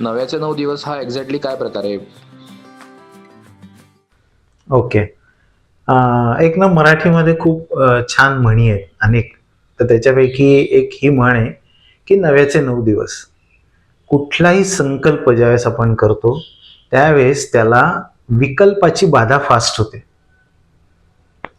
नव्याचे 9 दिवस हा एक्झॅक्टली काय प्रकार आहे? ओके. एक ना मराठीमध्ये खूप छान म्हणी आहेत अनेक. तर त्याच्यापैकी एक ही म्हण आहे की नव्याचे 9 दिवस. कुठलाही संकल्प ज्यावेळेस आपण करतो त्यावेळेस त्याला विकल्पाची बाधा फास्ट होते.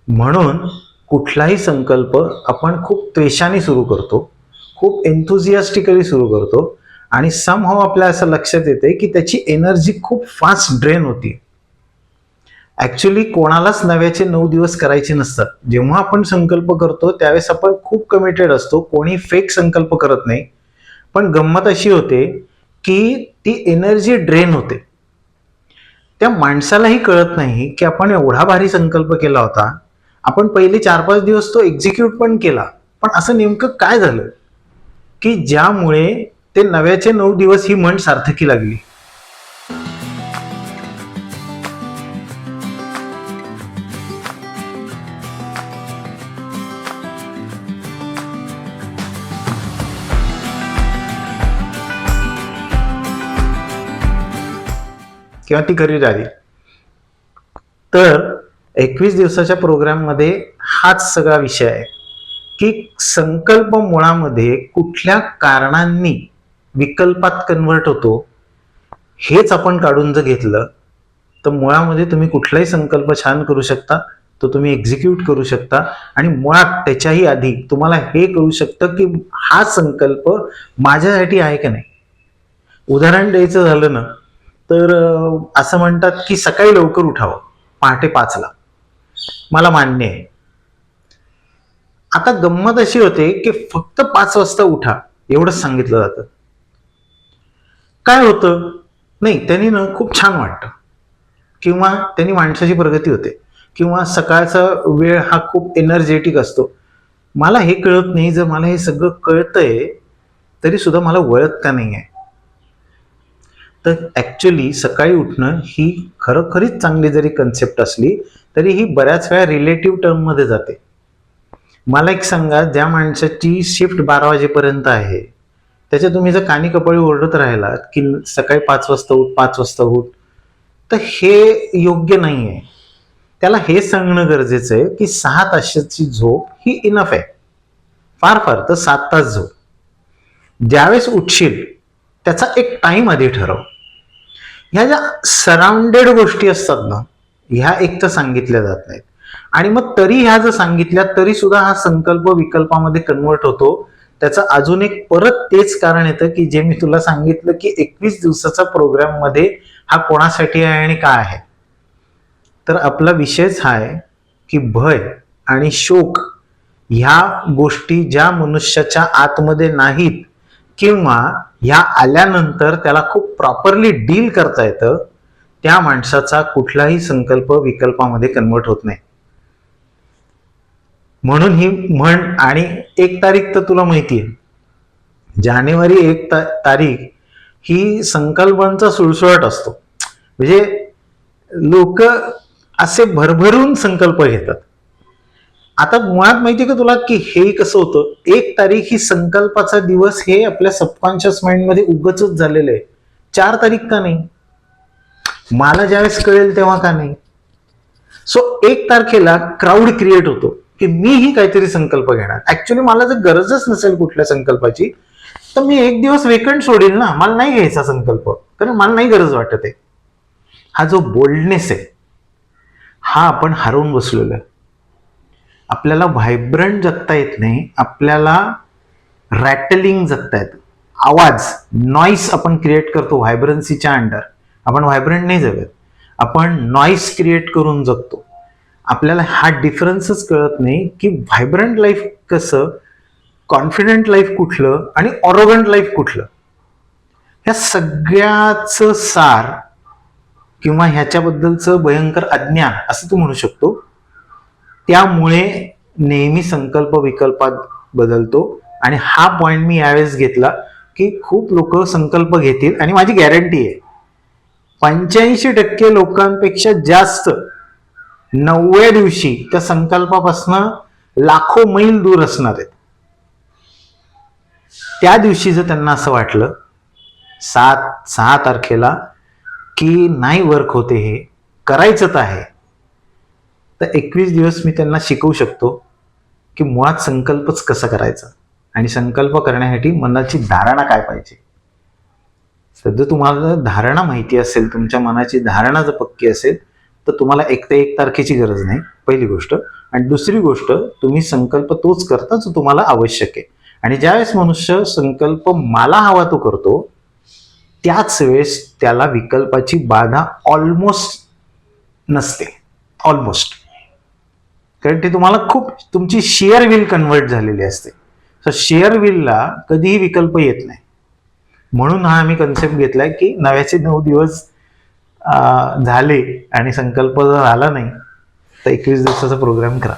म्हणून कुठलाही संकल्प आपण खूप त्वेषाने सुरू करतो, खूप एन्थुझियास्टिकली सुरू करतो आणि समहाऊ आपल्या असं लक्षात येते की त्याची एनर्जी खूप फास्ट ड्रेन होती. ऍक्च्युली कोणालाच नव्याचे 9 दिवस करायचे नसतात. जेव्हा आपण संकल्प करतो त्यावेळेस आपण खूप कमिटेड असतो, कोणी फेक संकल्प करत नाही. पण गंमत अशी होते की ती एनर्जी ड्रेन होते. त्या माणसालाही कळत नाही की आपण एवढा भारी संकल्प केला होता, आपण पहिले 4-5 दिवस तो एक्झिक्यूट पण केला, पण असं नेमकं काय झालं की ज्यामुळे ते नव्याचे 9 दिवस ही म्हण सार्थकी लागली. किंवा ती खरी झाली. तर 21 दिवसाच्या प्रोग्राममध्ये हाच सगळा विषय आहे की संकल्प मुळामध्ये कुठल्या कारणांनी विकल्पात कन्व्हर्ट होतो हेच आपण काढून जर घेतलं तर मुळामध्ये तुम्ही कुठलाही संकल्प छान करू शकता, तो तुम्ही एक्झिक्यूट करू शकता आणि मुळात त्याच्याही आधी तुम्हाला हे कळू शकतं की हा संकल्प माझ्यासाठी आहे का नाही. उदाहरण द्यायचं झालं ना तर असं म्हणतात की सकाळी लवकर उठावं, पहाटे 5ला. मला मान्य आहे. आता गंमत अशी होते की फक्त 5 वाजता उठा एवढंच सांगितलं जातं. काय होतं? नाही, त्यांनी ना खूप छान वाटतं किंवा त्यांनी माणसाची प्रगती होते किंवा सकाळचा वेळ हा खूप एनर्जेटिक असतो. मला हे कळत नाही, जर मला हे सगळं कळतंय तरी सुद्धा मला वळत का नाही आहे. तर ऍक्च्युली सकाळी उठणं ही खरोखरीच चांगली जरी कन्सेप्ट असली तरी ही बऱ्याच वेळा रिलेटिव्ह टर्ममध्ये जाते. मला एक सांगा, ज्या माणसाची शिफ्ट 12 वाजेपर्यंत आहे त्याच्या तुम्ही जर कानी कपाळी ओरडत राहिलात की सकाळी 5 वाजता उठ, 5 वाजता उठ, तर हे योग्य नाही आहे. त्याला हे सांगणं गरजेचं आहे की 6 तासाची झोप ही इनफ आहे. फार फार तर 7 तास झोप. ज्यावेळेस उठशील त्याचा एक टाइम आधी ठरव. ह्या ज्या सराउंडेड गोष्टी असतात ना, ह्या एक तर सांगितल्या जात नाहीत आणि मग तरी ह्या जर सांगितल्या तरी सुद्धा हा संकल्प विकल्पामध्ये कन्वर्ट होतो. त्याचं अजून एक परत तेच कारण येतं की जे मी तुला सांगितलं की 21 दिवसाचा प्रोग्राम मध्ये हा कोणासाठी आहे आणि काय आहे. तर आपला विषयच हा आहे की भय आणि शोक ह्या गोष्टी ज्या मनुष्याच्या आतमध्ये नाहीत किंवा ह्या आल्यानंतर त्याला खूप प्रॉपरली डील करता येतं, त्या माणसाचा कुठलाही संकल्प विकल्पामध्ये कन्वर्ट होत नाही. म्हणून ही म्हण. आणि 1 तारीख तर तुला माहिती आहे, जानेवारी 1 तारीख ही संकल्पांचा सुळसुळाट असतो. म्हणजे लोक असे भरभरून संकल्प घेतात. आता मुळात माहितीये का तुला की हे कसं होतं, 1 तारीख ही संकल्पाचा दिवस हे आपल्या सबकॉन्शियस माइंड मध्ये उगच झालेलं आहे. 4 तारीख का नाही? मला ज्यावेळेस कळेल तेव्हा का नाही? सो 1 तारखेला क्राऊड क्रिएट होतो की मीही काहीतरी संकल्प घेणार. ऍक्च्युली मला जर गरजच नसेल कुठल्या संकल्पाची तर मी 1 दिवस वेकंड सोडील ना, मला नाही घ्यायचा संकल्प, कारण मला नाही गरज वाटत आहे. हा जो बोल्डनेस आहे हा आपण हरवून बसलेलो आहे. आपल्याला व्हायब्रंट जगता येत नाही, आपल्याला रॅटलिंग जगता येतं. आवाज, नॉईस आपण क्रिएट करतो व्हायब्रन्सीच्या अंडर. आपण व्हायब्रंट नाही जगत, आपण नॉईस क्रिएट करून जगतो. आपल्याला हा डिफरन्सच कळत नाही की व्हायब्रंट लाईफ कसं, कॉन्फिडंट लाईफ कुठलं आणि ऑरोगंट लाईफ कुठलं. ह्या सगळ्याचं सार किंवा ह्याच्याबद्दलचं भयंकर अज्ञान असं तू म्हणू शकतो. त्यामुळे नेहमी संकल्प विकल्पात बदलतो. आणि हा पॉइंट मी यावेळेस घेतला की खूप लोक संकल्प घेतील आणि माझी गॅरंटी आहे 85% लोकांपेक्षा जास्त 9व्या दिवशी त्या संकल्पापासून लाखो मैल दूर असणार आहेत. त्या दिवशी जर त्यांना असं वाटलं 6 तारखेला की नाही वर्क होते, हे करायचं तर आहे, तर 21 दिवस मी त्यांना शिकवू शकतो की मुळात संकल्पच कसा करायचा आणि संकल्प करण्यासाठी मनाची धारणा काय पाहिजे. तर जर तुम्हाला धारणा माहिती असेल, तुमच्या मनाची धारणा जर पक्की असेल, तर तुम्हाला 1 ते 1 तारखेची गरज नाही, पहिली गोष्ट. आणि दुसरी गोष्ट, तुम्ही संकल्प तोच करता जो तुम्हाला आवश्यक आहे. आणि ज्यावेळेस मनुष्य संकल्प मला हवा तो करतो, त्याच वेळेस त्याला विकल्पाची बाधा ऑलमोस्ट नसते. ऑलमोस्ट. कारण ते तुम्हाला खूप तुमची शेअर विल कन्वर्ट झालेली असते. तर शेअर विलला कधीही विकल्प येत नाही. म्हणून हा आम्ही कन्सेप्ट घेतलाय की 9 दिवस झाले आणि संकल्प जर आला नाही तर 21 दिवसाचा प्रोग्राम करा.